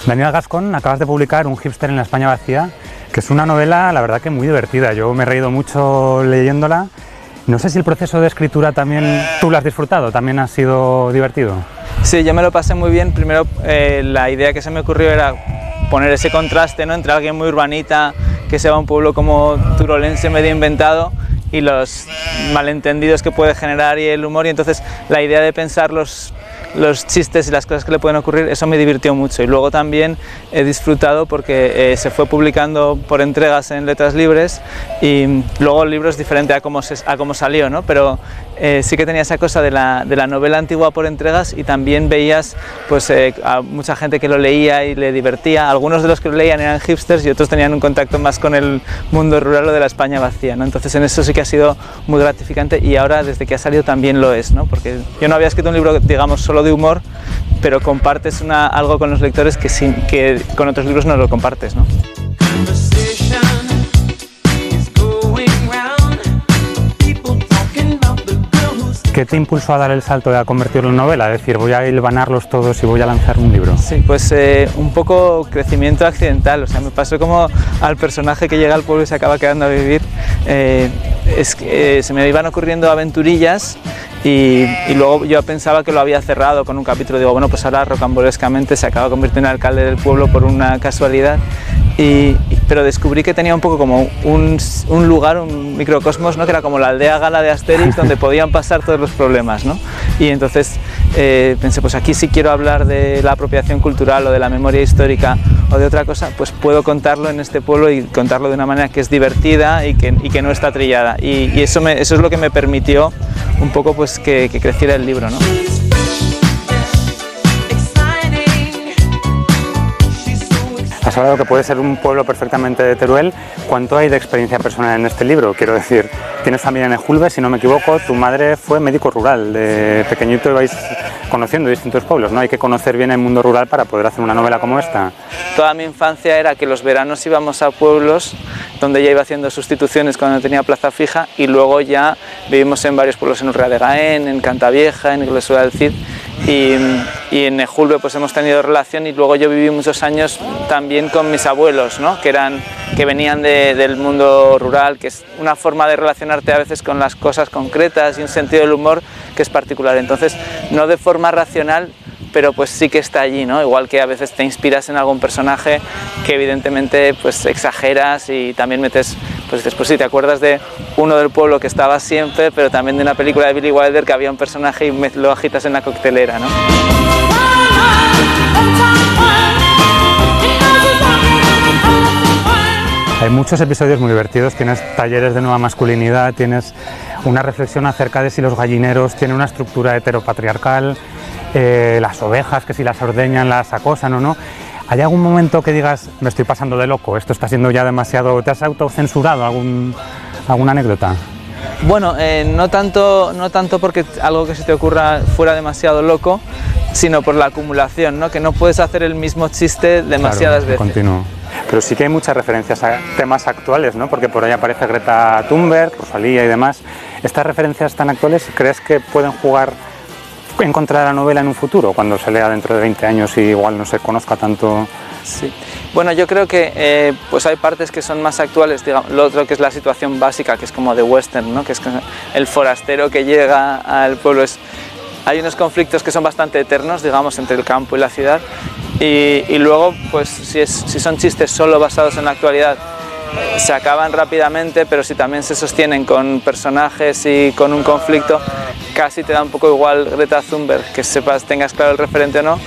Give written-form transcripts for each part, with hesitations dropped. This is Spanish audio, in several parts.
Daniel Gascón, acabas de publicar Un hipster en la España vacía, que es una novela, la verdad que muy divertida. Yo me he reído mucho leyéndola. No sé si el proceso de escritura también tú lo has disfrutado, también ha sido divertido. Sí, yo me lo pasé muy bien. Primero, la idea que se me ocurrió era poner ese contraste, ¿no?, entre alguien muy urbanita, que se va a un pueblo como turolense medio inventado, y los malentendidos que puede generar y el humor. Y entonces la idea de pensar los chistes y las cosas que le pueden ocurrir, eso me divirtió mucho. Y luego también he disfrutado porque se fue publicando por entregas en Letras Libres, y luego el libro es diferente a cómo salió, ¿no? Pero sí que tenía esa cosa de la novela antigua por entregas, y también veías pues, a mucha gente que lo leía y le divertía. Algunos de los que lo leían eran hipsters y otros tenían un contacto más con el mundo rural o de la España vacía, ¿no? Entonces en eso sí que ha sido muy gratificante, y ahora desde que ha salido también lo es, ¿no? Porque yo no había escrito un libro, digamos, solo de humor, pero compartes algo con los lectores que con otros libros no lo compartes, ¿no? ¿Qué te impulsó a dar el salto de a convertirlo en novela? Es decir, voy a hilvanarlos todos y voy a lanzar un libro. Sí, pues un poco crecimiento accidental. O sea, me pasó como al personaje que llega al pueblo y se acaba quedando a vivir. Es que se me iban ocurriendo aventurillas, y luego yo pensaba que lo había cerrado con un capítulo. Digo, bueno, pues ahora rocambolescamente se acaba convirtiendo en alcalde del pueblo por una casualidad. Pero descubrí que tenía un poco como un lugar, un microcosmos, ¿no?, que era como la aldea gala de Asterix, donde podían pasar todos los problemas, ¿no? Y entonces pensé, pues aquí si quiero hablar de la apropiación cultural o de la memoria histórica o de otra cosa, pues puedo contarlo en este pueblo, y contarlo de una manera que es divertida y que no está trillada. Y eso es lo que me permitió un poco pues que creciera el libro, ¿no? Has hablado que puede ser un pueblo perfectamente de Teruel. ¿Cuánto hay de experiencia personal en este libro? Quiero decir, tienes familia en Ejulbe, si no me equivoco, tu madre fue médico rural, de pequeñito ibais conociendo distintos pueblos, ¿no? Hay que conocer bien el mundo rural para poder hacer una novela como esta. Toda mi infancia era que los veranos íbamos a pueblos donde ya iba haciendo sustituciones cuando tenía plaza fija, y luego ya vivimos en varios pueblos, en Urrea de Gaén, en Cantavieja, en Iglesia del Cid, y en Ejulbe pues hemos tenido relación. Y luego yo viví muchos años también con mis abuelos, ¿no?, que venían del mundo rural, que es una forma de relacionarte a veces con las cosas concretas y un sentido del humor que es particular. Entonces, no de forma racional, pero pues sí que está allí, ¿no? Igual que a veces te inspiras en algún personaje que evidentemente pues exageras, y también metes, pues dices, pues sí, te acuerdas de uno del pueblo que estaba siempre, pero también de una película de Billy Wilder que había un personaje y lo agitas en la coctelera, ¿no? Hay muchos episodios muy divertidos, tienes talleres de nueva masculinidad, tienes una reflexión acerca de si los gallineros tienen una estructura heteropatriarcal, las ovejas, que si las ordeñan las acosan o no. ¿Hay algún momento que digas, me estoy pasando de loco, esto está siendo ya demasiado? ¿Te has autocensurado alguna anécdota? Bueno, no tanto porque algo que se te ocurra fuera demasiado loco, sino por la acumulación, ¿no? Que no puedes hacer el mismo chiste demasiadas veces. Continuo. Pero sí que hay muchas referencias a temas actuales, ¿no? Porque por ahí aparece Greta Thunberg, Rosalía y demás. ¿Estas referencias tan actuales crees que pueden jugar en contra de la novela en un futuro, cuando se lea dentro de 20 años y igual no se conozca tanto? Sí. Bueno, yo creo que pues hay partes que son más actuales, digamos. Lo otro que es la situación básica, que es como de western, ¿no? Que es el forastero que llega al pueblo. Hay unos conflictos que son bastante eternos, digamos, entre el campo y la ciudad, y luego, pues si son chistes solo basados en la actualidad, se acaban rápidamente, pero si también se sostienen con personajes y con un conflicto, casi te da un poco igual Greta Thunberg, que tengas claro el referente o no,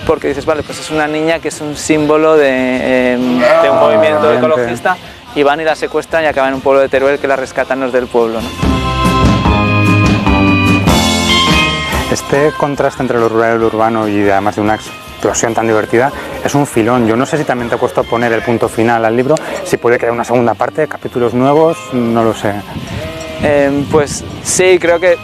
porque dices, vale, pues es una niña que es un símbolo de un movimiento ecologista, y van y la secuestran y acaban en un pueblo de Teruel que la rescatan los del pueblo, ¿no? Este contraste entre lo rural y lo urbano, y además de una explosión tan divertida, es un filón. Yo no sé si también te ha costado poner el punto final al libro, si puede que haya una segunda parte, capítulos nuevos, no lo sé. Pues sí, creo que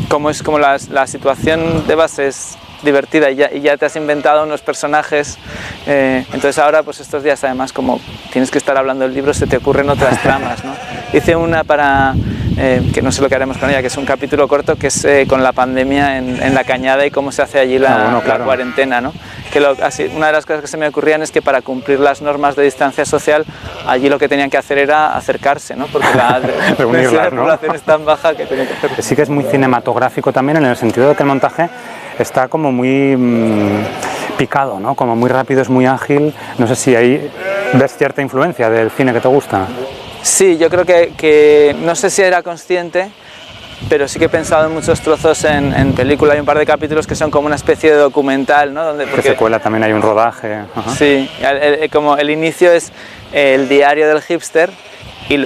como la situación de base es divertida y ya te has inventado unos personajes, entonces ahora pues estos días además como tienes que estar hablando del libro se te ocurren otras tramas, ¿no? Hice una para, que no sé lo que haremos con ella, que es un capítulo corto que es con la pandemia en la Cañada y cómo se hace allí la cuarentena, ¿no? una de las cosas que se me ocurrían es que para cumplir las normas de distancia social, allí lo que tenían que hacer era acercarse, ¿no? Porque la densidad de población es tan baja que tenían que hacer. Sí que es muy cinematográfico también, en el sentido de que el montaje está como muy picado, ¿no? Como muy rápido, es muy ágil. No sé si ahí ves cierta influencia del cine que te gusta. Sí, yo creo que no sé si era consciente, pero sí que he pensado en muchos trozos en película. Hay un par de capítulos que son como una especie de documental, ¿no? Que se cuela, también hay un rodaje. Ajá. Sí, como el inicio es el diario del hipster,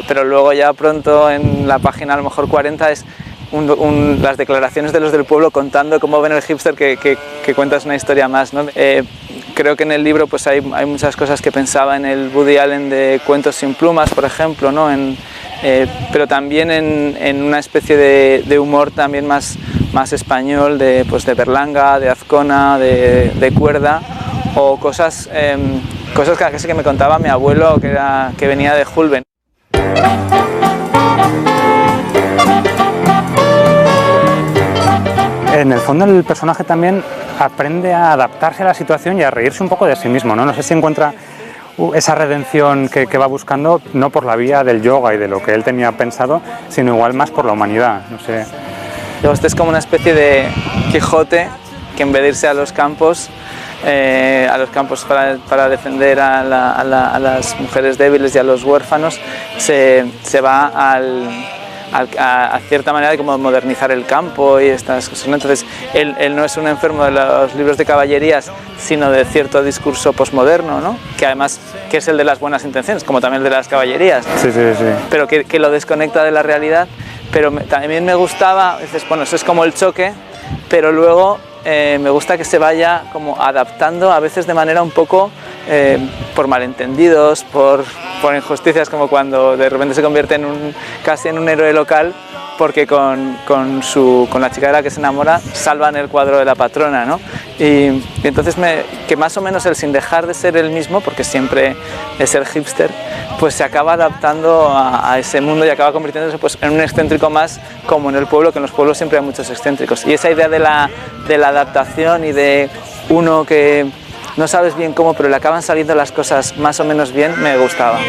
pero luego ya pronto en la página a lo mejor 40 es las declaraciones de los del pueblo contando cómo ven el hipster, que cuentas una historia más, ¿no? Creo que en el libro pues hay muchas cosas que pensaba en el Woody Allen de Cuentos sin plumas, por ejemplo, ¿no? Pero también en una especie de humor también más español, de Berlanga, de Azcona, de Cuerda, o cosas que me contaba mi abuelo, que venía de Hulben. En el fondo el personaje también aprende a adaptarse a la situación y a reírse un poco de sí mismo, ¿no? No sé si encuentra esa redención que va buscando, no por la vía del yoga y de lo que él tenía pensado, sino igual más por la humanidad, no sé. Este es como una especie de Quijote que en vez de irse a los campos para defender a las mujeres débiles y a los huérfanos, se va a cierta manera de como modernizar el campo y estas cosas, ¿no? Entonces él no es un enfermo de los libros de caballerías, sino de cierto discurso posmoderno, ¿no? Que además que es el de las buenas intenciones, como también el de las caballerías, ¿no? Sí. Pero que lo desconecta de la realidad. Pero también me gustaba, bueno, eso es como el choque, pero luego me gusta que se vaya como adaptando, a veces de manera un poco por malentendidos, por injusticias, como cuando de repente se convierte casi en un héroe local, porque con la chica de la que se enamora salvan el cuadro de la patrona, ¿no? Y entonces que más o menos él, sin dejar de ser él mismo, porque siempre es el hipster, pues se acaba adaptando a ese mundo y acaba convirtiéndose pues en un excéntrico más, como en el pueblo, que en los pueblos siempre hay muchos excéntricos. Y esa idea de la adaptación y de uno que no sabes bien cómo, pero le acaban saliendo las cosas más o menos bien, me gustaba.